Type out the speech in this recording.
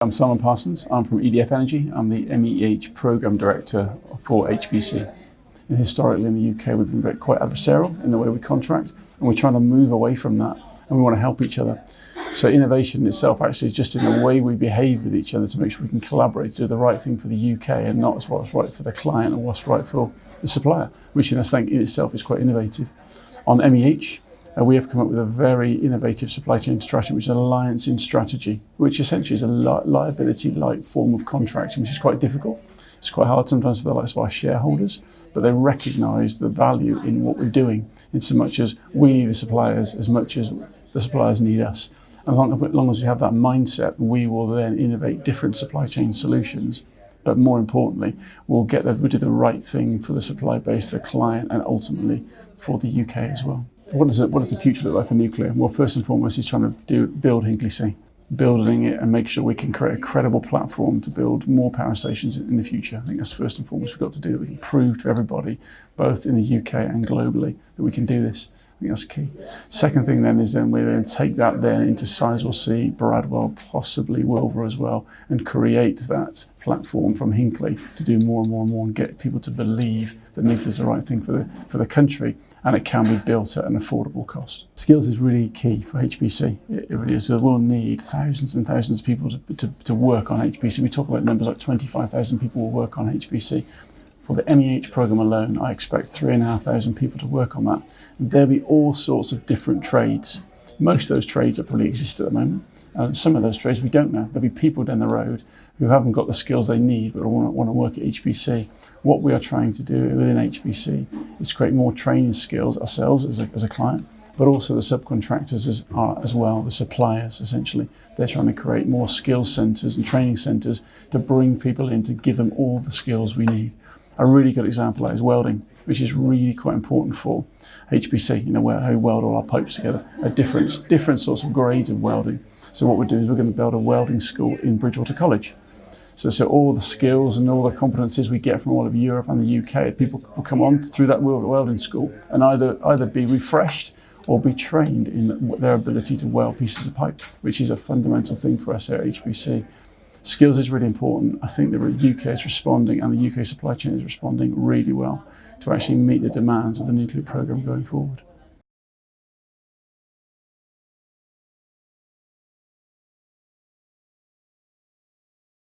I'm Simon Parsons. I'm from EDF Energy. I'm the MEH Program Director for HPC. And historically in the UK, we've been quite adversarial in the way we contract, and we're trying to move away from that, and we want to help each other. So innovation itself actually is just in the way we behave with each other to make sure we can collaborate to do the right thing for the UK and not what's right for the client or what's right for the supplier, which I think in itself is quite innovative. On MEH, we have come up with a very innovative supply chain strategy, which is an alliance in strategy, which essentially is a liability-like form of contracting, which is quite difficult. It's quite hard sometimes for the likes of our shareholders, but they recognise the value in what we're doing, in so much as we need the suppliers as much as the suppliers need us. And as long as we have that mindset, we will then innovate different supply chain solutions. But more importantly, we'll do the right thing for the supply base, the client, and ultimately for the UK as well. What does the future look like for nuclear? Well, first and foremost, is trying to build Hinkley C, building it and make sure we can create a credible platform to build more power stations in the future. I think that's first and foremost we've got to do, that we can prove to everybody, both in the UK and globally, that we can do this. I think that's key. Second thing then is we then take that then into Sizewell C, Bradwell, possibly Wilbur as well, and create that platform from Hinkley to do more and more and more and get people to believe that nuclear is the right thing for the country, and it can be built at an affordable cost. Skills is really key for HPC. It really is. So we'll need thousands and thousands of people to work on HPC. We talk about numbers like 25,000 people will work on HPC. For the MEH program alone, I expect 3,500 people to work on that. And there'll be all sorts of different trades. Most of those trades that probably exist at the moment. Some of those trades we don't know. There'll be people down the road who haven't got the skills they need but want to work at HPC. What we are trying to do within HPC is create more training skills ourselves as a client, but also the subcontractors as well, the suppliers essentially. They're trying to create more skills centres and training centres to bring people in to give them all the skills we need. A really good example of that is welding, which is really quite important for HPC, how we weld all our pipes together, at different sorts of grades of welding. So what we're doing is we're going to build a welding school in Bridgewater College. So all the skills and all the competencies we get from all of Europe and the UK, people will come on through that welding school and either be refreshed or be trained in their ability to weld pieces of pipe, which is a fundamental thing for us here at HPC. Skills is really important. I think the UK is responding, and the UK supply chain is responding really well to actually meet the demands of the nuclear programme going forward.